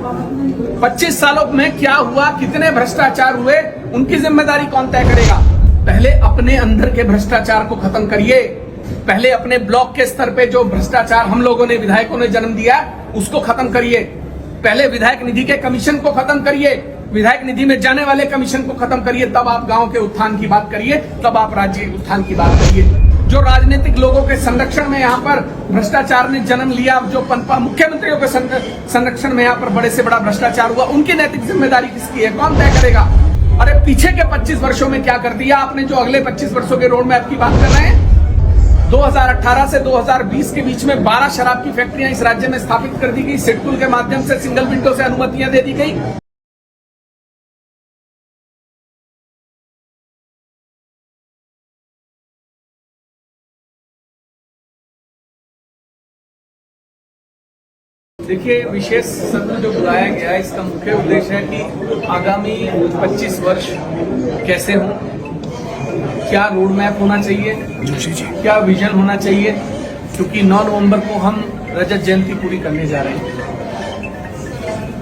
25 सालों में क्या हुआ, कितने भ्रष्टाचार हुए, उनकी जिम्मेदारी कौन तय करेगा? पहले अपने अंदर के भ्रष्टाचार को खत्म करिए। पहले अपने ब्लॉक के स्तर पे जो भ्रष्टाचार हम लोगों ने, विधायकों ने जन्म दिया, उसको खत्म करिए। पहले विधायक निधि के कमीशन को खत्म करिए, विधायक निधि में जाने वाले कमीशन को खत्म करिए, तब आप गांव के उत्थान की बात करिए, तब आप राज्य उत्थान की बात करिए। जो राजनीतिक लोगों के संरक्षण में यहाँ पर भ्रष्टाचार ने जन्म लिया, जो पनपा मुख्यमंत्रियों के संरक्षण में यहाँ पर बड़े से बड़ा भ्रष्टाचार हुआ, उनकी नैतिक जिम्मेदारी किसकी है, कौन तय करेगा? अरे पीछे के 25 वर्षों में क्या कर दिया आपने, जो अगले 25 वर्षों के रोड मैप की बात कर रहे हैं? 2018 से 2020 के बीच में 12 शराब की फैक्ट्रियां इस राज्य में स्थापित कर दी गई, सिडकुल के माध्यम से सिंगल विंडो से अनुमतियां दे दी गई। देखिए, विशेष सत्र जो बुलाया गया है, इसका मुख्य उद्देश्य है कि आगामी 25 वर्ष कैसे हों, क्या रोड मैप होना चाहिए, क्या विजन होना चाहिए, क्योंकि 9 नवंबर को हम रजत जयंती पूरी करने जा रहे हैं।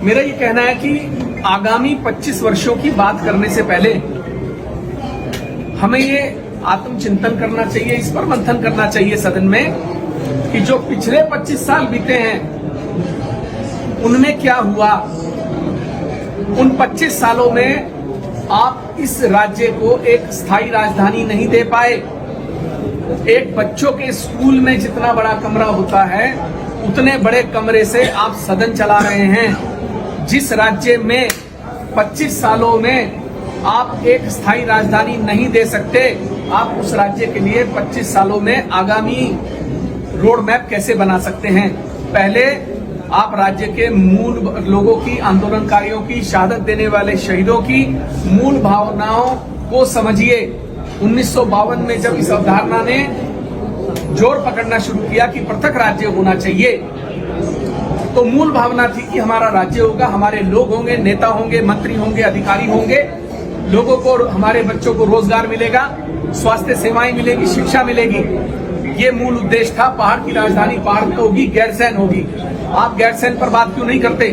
मेरा ये कहना है कि आगामी 25 वर्षों की बात करने से पहले हमें ये आत्मचिंतन करना चाहिए, इस पर मंथन करना चाहिए सदन में कि जो पिछले 25 साल बीते हैं उनमें क्या हुआ। उन 25 सालों में आप इस राज्य को एक स्थायी राजधानी नहीं दे पाए। एक बच्चों के स्कूल में जितना बड़ा कमरा होता है, उतने बड़े कमरे से आप सदन चला रहे हैं। जिस राज्य में 25 सालों में आप एक स्थायी राजधानी नहीं दे सकते, आप उस राज्य के लिए 25 सालों में आगामी रोड मैप कैसे बना सकते हैं? पहले आप राज्य के मूल लोगों की, आंदोलनकारियों की, शहादत देने वाले शहीदों की मूल भावनाओं को समझिए। 1952 में जब इस अवधारणा ने जोर पकड़ना शुरू किया कि पृथक राज्य होना चाहिए, तो मूल भावना थी कि हमारा राज्य होगा, हमारे लोग होंगे, नेता होंगे, मंत्री होंगे, अधिकारी होंगे, लोगों को, हमारे बच्चों को रोजगार मिलेगा, स्वास्थ्य सेवाएं मिलेगी, शिक्षा मिलेगी। ये मूल उद्देश्य था। पहाड़ की राजधानी पहाड़ में होगी, गैरसैंण होगी। आप गैरसैंण पर बात क्यों नहीं करते?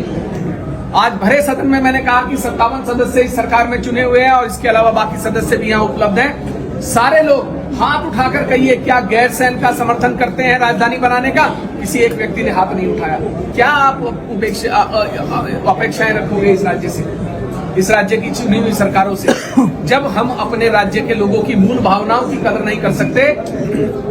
आज भरे सदन में मैंने कहा कि 57 सदस्य इस सरकार में चुने हुए हैं और इसके अलावा बाकी सदस्य भी यहाँ उपलब्ध हैं। सारे लोग हाथ उठाकर कहिए, क्या गैरसैंण का समर्थन करते हैं राजधानी बनाने का? किसी एक व्यक्ति ने हाथ नहीं उठाया। क्या आप अपेक्षाएं रखोगे इस राज्य से, इस राज्य की चुनी हुई सरकारों से, जब हम अपने राज्य के लोगों की मूल भावनाओं की कदर नहीं कर सकते?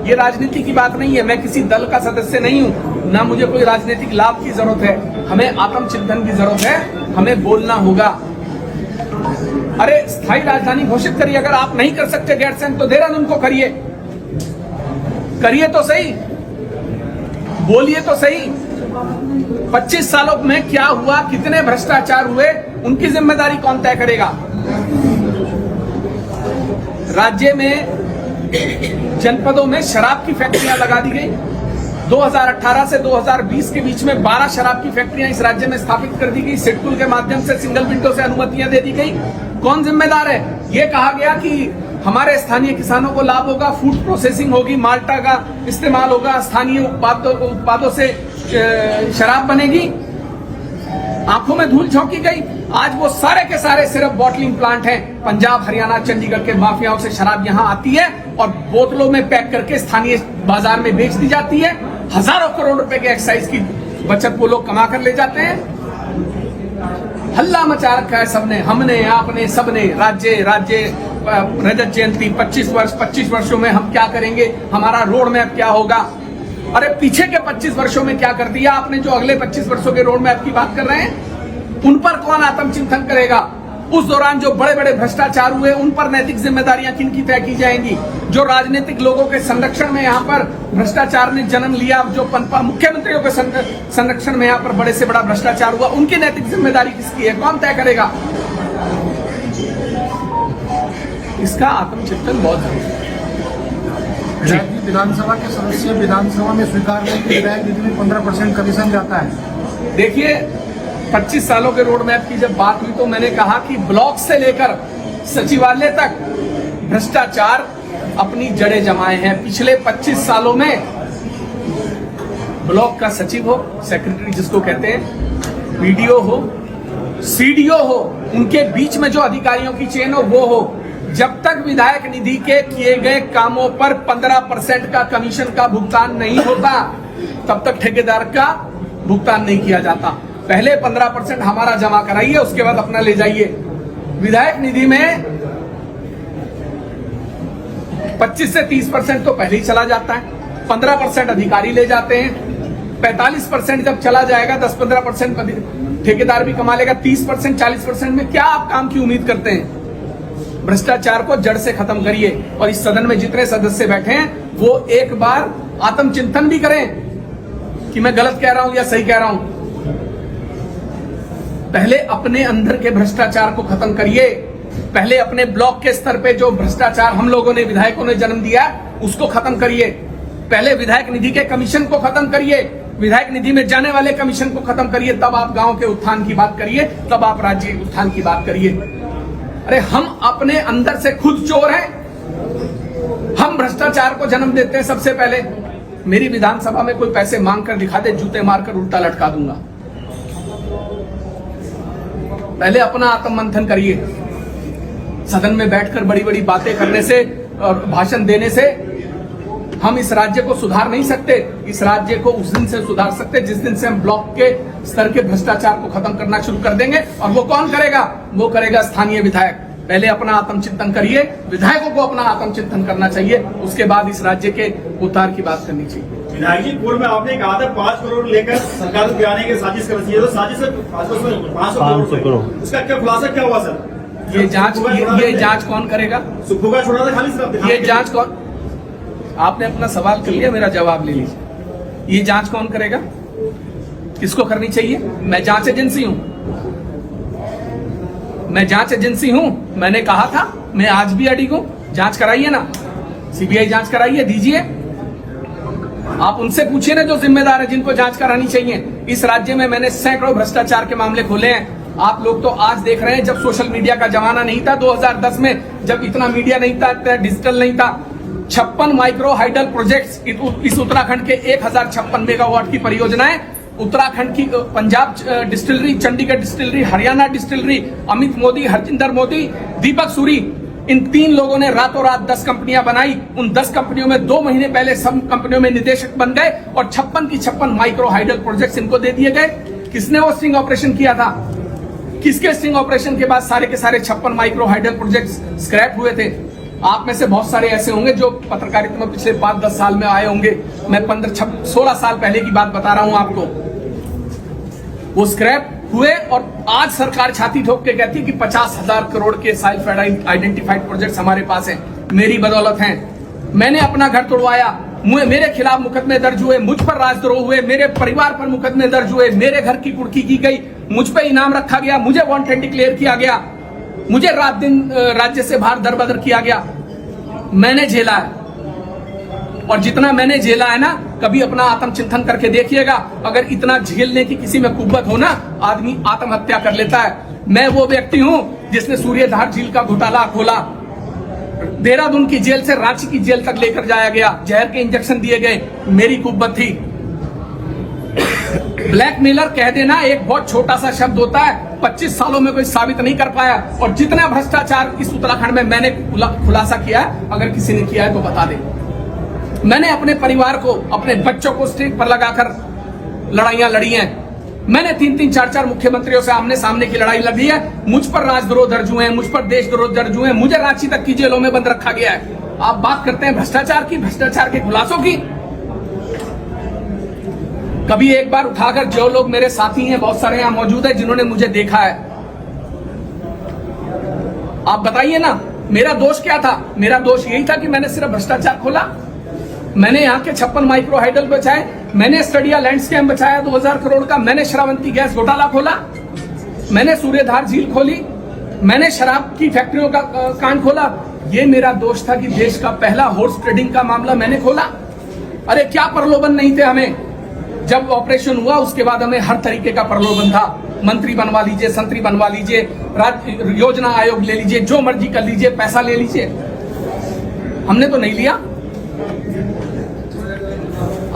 ये राजनीति की बात नहीं है। मैं किसी दल का सदस्य नहीं हूं, ना मुझे कोई राजनीतिक लाभ की जरूरत है। हमें आत्मचिंतन की जरूरत है, हमें बोलना होगा। अरे स्थायी राजधानी घोषित करिए। अगर आप नहीं कर सकते गैरसैंण, तो देहरादून को करिए, करिए तो सही, बोलिए तो सही। 25 सालों में क्या हुआ, कितने भ्रष्टाचार हुए, उनकी जिम्मेदारी कौन तय करेगा? राज्य में जनपदों में शराब की फैक्ट्रियां लगा दी गई। 2018 से 2020 के बीच में 12 शराब की फैक्ट्रियां इस राज्य में स्थापित कर दी गई, सिडकुल के माध्यम से सिंगल विंडो से अनुमतियां दे दी गई। कौन जिम्मेदार है? ये कहा गया कि हमारे स्थानीय किसानों को लाभ होगा, फूड प्रोसेसिंग होगी, माल्टा का इस्तेमाल होगा, स्थानीय उत्पादों से शराब बनेगी। आंखों में धूल झोंकी गई। आज वो सारे के सारे सिर्फ बॉटलिंग प्लांट हैं। पंजाब, हरियाणा, चंडीगढ़ के माफियाओं से शराब यहां आती है और बोतलों में पैक करके स्थानीय बाजार में बेच दी जाती है। हजारों करोड़ रुपए के एक्साइज की बचत वो लोग कमा कर ले जाते हैं। हल्ला मचा रखा है सबने, हमने, आपने, सबने। राज्य रजत जयंती 25 वर्षों में हम क्या करेंगे, हमारा रोड मैप क्या होगा। अरे पीछे के 25 वर्षों में क्या कर दिया आपने, जो अगले 25 वर्षों के रोड मैप की बात कर रहे हैं, उन पर कौन आत्मचिंतन करेगा? उस दौरान जो बड़े बड़े भ्रष्टाचार हुए, उन पर नैतिक जिम्मेदारियां किनकी तय की जाएंगी? जो राजनीतिक लोगों के संरक्षण में यहाँ पर भ्रष्टाचार ने जन्म लिया, जो पनपा मुख्यमंत्रियों के संरक्षण में यहाँ पर बड़े से बड़ा भ्रष्टाचार हुआ, उनकी नैतिक जिम्मेदारी किसकी है, कौन तय करेगा? इसका आत्मचिंतन बहुत जरूरी है। विधानसभा के सदस्य विधानसभा में स्वीकार नहीं कि विधायक निधि में 15% कमीशन जाता है। देखिए, 25 सालों के रोड मैप की जब बात हुई तो मैंने कहा कि ब्लॉक से लेकर सचिवालय तक भ्रष्टाचार अपनी जड़ें जमाए हैं। पिछले 25 सालों में ब्लॉक का सचिव हो, सेक्रेटरी जिसको कहते हैं, बीडीओ हो, सीडीओ हो, उनके बीच में जो अधिकारियों की चेन हो वो हो। जब तक विधायक निधि के किए गए कामों पर 15% का कमीशन का भुगतान नहीं होता, तब तक ठेकेदार का भुगतान नहीं किया जाता। पहले 15% हमारा जमा कराइए, उसके बाद अपना ले जाइए। विधायक निधि में 25 से 30% तो पहले ही चला जाता है, 15% अधिकारी ले जाते हैं, 45% जब चला जाएगा, 10-15% ठेकेदार भी कमा लेगा, 30% 40% में क्या आप काम की उम्मीद करते हैं? भ्रष्टाचार को जड़ से खत्म करिए। और इस सदन में जितने सदस्य बैठे हैं वो एक बार आत्मचिंतन भी करें कि मैं गलत कह रहा हूं या सही कह रहा हूं। पहले अपने अंदर के भ्रष्टाचार को खत्म करिए। पहले अपने ब्लॉक के स्तर पे जो भ्रष्टाचार हम लोगों ने, विधायकों ने जन्म दिया, उसको खत्म करिए। पहले विधायक निधि के कमीशन को खत्म करिए, विधायक निधि में जाने वाले कमीशन को खत्म करिए, तब आप गांव के उत्थान की बात करिए, तब आप राज्य उत्थान की बात करिए। अरे हम अपने अंदर से खुद चोर हैं, हम भ्रष्टाचार को जन्म देते हैं सबसे पहले। मेरी विधानसभा में कोई पैसे मांग कर दिखा दे, जूते मारकर उल्टा लटका दूंगा। पहले अपना आत्ममंथन करिए। सदन में बैठकर बड़ी बड़ी बातें करने से और भाषण देने से हम इस राज्य को सुधार नहीं सकते। इस राज्य को उस दिन से सुधार सकते जिस दिन से हम ब्लॉक के स्तर के भ्रष्टाचार को खत्म करना शुरू कर देंगे। और वो कौन करेगा? वो करेगा स्थानीय विधायक। पहले अपना आत्मचिंतन करिए, विधायकों को अपना आत्मचिंतन करना चाहिए, उसके बाद इस राज्य के उद्धार की बात करनी चाहिए। विधायक जी, पूर्व में आपने कहा था 5 करोड़ लेकर सरकार को गिराने की साजिश करनी चाहिए, तो साजिश से 500 करोड़, उसका क्या खुलासा क्या हुआ सर? ये जांच कौन करेगा? सुखू का छोड़ा था खाली सिर्फ। ये जांच कौन? आपने अपना सवाल कर लिया, मेरा जवाब ले लीजिए। ये जांच कौन करेगा? किसको करनी चाहिए? मैं जांच एजेंसी हूं, मैं जांच एजेंसी हूं। मैंने कहा था, मैं आज भी अडिग हूं। जांच कराइए ना, सीबीआई जांच कराइए, दीजिए। आप उनसे पूछिए ना जो जिम्मेदार है, जिनको जांच करानी चाहिए। इस राज्य में मैंने सैकड़ों भ्रष्टाचार के मामले खोले हैं। आप लोग तो आज देख रहे हैं, जब सोशल मीडिया का जमाना नहीं था 2010 में, जब इतना मीडिया नहीं था, इतना डिजिटल नहीं था, 56 माइक्रो हाइडल प्रोजेक्ट्स इस उत्तराखंड के 1056 मेगावाट की परियोजनाएं, उत्तराखंड की Punjab distillery, Chandigarh distillery, Haryana distillery, Amit Modi, Harjinder Modi, Deepak Suri, इन 3 लोगों ने रातों रात 10 कंपनियां बनाई। उन 10 कंपनियों में 2 महीने पहले सब कंपनियों में निदेशक बन गए और 56 की 56 माइक्रो हाइडल प्रोजेक्ट्स इनको दे दिए गए। किसने वो स्टिंग ऑपरेशन किया था? किसके स्टिंग ऑपरेशन के बाद सारे के सारे 56 माइक्रो हाइडल प्रोजेक्ट्स स्क्रैप हुए थे? आप में से बहुत सारे ऐसे होंगे जो पत्रकारिता में पिछले 5-10 साल में आए होंगे। मैं 15-16 साल पहले की बात बता रहा हूं आपको। वो स्क्रैप हुए और आज सरकार छाती ठोक के कहती है कि 50,000 करोड़ के सेल्फ आइडेंटिफाइड प्रोजेक्ट्स हमारे पास हैं, मेरी बदौलत हैं। मैंने अपना घर तोड़वाया, मेरे खिलाफ मुकदमे दर्ज हुए, मुझ पर राजद्रोह हुए, मेरे परिवार पर मुकदमे दर्ज हुए, मेरे घर की कुर्की की गई, मुझ पे इनाम रखा गया, मुझे वांटेड डिक्लेयर किया गया, मुझे रात दिन राज्य से बाहर दरबदर किया गया। मैंने झेला है, और जितना मैंने झेला है ना, कभी अपना आत्मचिंतन करके देखिएगा। अगर इतना झेलने की किसी में कुव्वत हो ना, आदमी आत्महत्या कर लेता है। मैं वो व्यक्ति हूं जिसने सूर्यधार झील का घोटाला खोला। देहरादून की जेल से रांची की जेल तक लेकर जाया गया, जहर के इंजेक्शन दिए गए, मेरी कुव्वत थी। ब्लैकमेलर कह देना एक बहुत छोटा सा शब्द होता है, 25 सालों में कोई साबित नहीं कर पाया। और जितना भ्रष्टाचार इस उत्तराखंड में मैंने खुलासा किया है, अगर किसी ने किया है तो बता दे। मैंने अपने परिवार को, अपने बच्चों को स्टेज पर लगाकर लड़ाइयां लड़ी हैं। मैंने 3-3, 4-4 मुख्यमंत्रियों से आमने सामने की लड़ाई लड़ी है। मुझ पर राजद्रोह दर्ज हुए हैं, मुझ पर देशद्रोह दर्ज हुए हैं, मुझे रांची तक की जेलों में बंद रखा गया है। आप बात करते हैं भ्रष्टाचार की, भ्रष्टाचार के खुलासों की। कभी एक बार उठाकर, जो लोग मेरे साथी हैं, बहुत सारे यहां मौजूद हैं जिन्होंने मुझे देखा है, आप बताइए ना, मेरा दोष क्या था? मेरा दोष यही था कि मैंने सिर्फ भ्रष्टाचार खोला। मैंने यहाँ के 56 माइक्रो हाइडल बचाए, मैंने स्टडिया लैंडस्केप बचाया 2000 करोड़ का, मैंने श्रावंती गैस घोटाला खोला, मैंने सूर्यधार झील खोली, मैंने शराब की फैक्ट्रियों का कांड खोला। ये मेरा दोष था कि देश का पहला हॉर्स ट्रेडिंग का मामला मैंने खोला। अरे क्या प्रलोभन नहीं थे हमें? जब ऑपरेशन हुआ उसके बाद हमें हर तरीके का प्रलोभन था। मंत्री बनवा लीजिए, संतरी बनवा लीजिए, योजना आयोग ले लीजिए, जो मर्जी कर लीजिए, पैसा ले लीजिए। हमने तो नहीं लिया।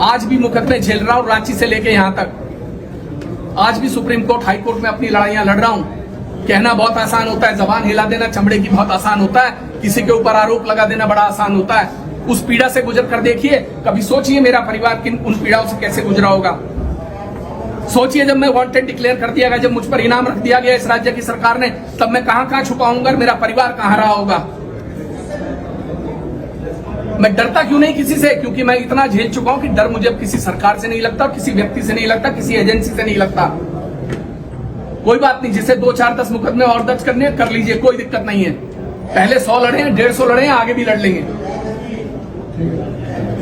आज भी मुकदमे झेल रहा हूं, रांची से लेके यहां तक। आज भी सुप्रीम कोर्ट, हाई कोर्ट में अपनी लड़ाइयां लड़ रहा हूं। कहना बहुत आसान होता है, जबान हिला देना चमड़े की बहुत आसान होता है, किसी के ऊपर आरोप लगा देना बड़ा आसान होता है। उस पीड़ा से गुजर कर देखिए, कभी सोचिए मेरा परिवार किन उन पीड़ाओं से कैसे गुजरा होगा। सोचिए जब मैं वांटेड डिक्लेयर कर दिया गया, जब मुझ पर इनाम रख दिया गया इस राज्य की सरकार ने, तब मैं कहां कहां छुपा होऊंगा, मेरा परिवार कहां रहा होगा। मैं डरता क्यों नहीं किसी से, क्योंकि मैं इतना झेल चुका हूं कि डर मुझे अब किसी सरकार से नहीं लगता, किसी व्यक्ति से नहीं लगता, किसी एजेंसी से नहीं लगता। कोई बात नहीं, जिसे 2, 4, 10 मुकदमे और दर्ज करने कर लीजिए, कोई दिक्कत नहीं है। पहले 100 लड़े हैं, 150 लड़े हैं, आगे भी लड़ लेंगे।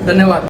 धन्यवाद।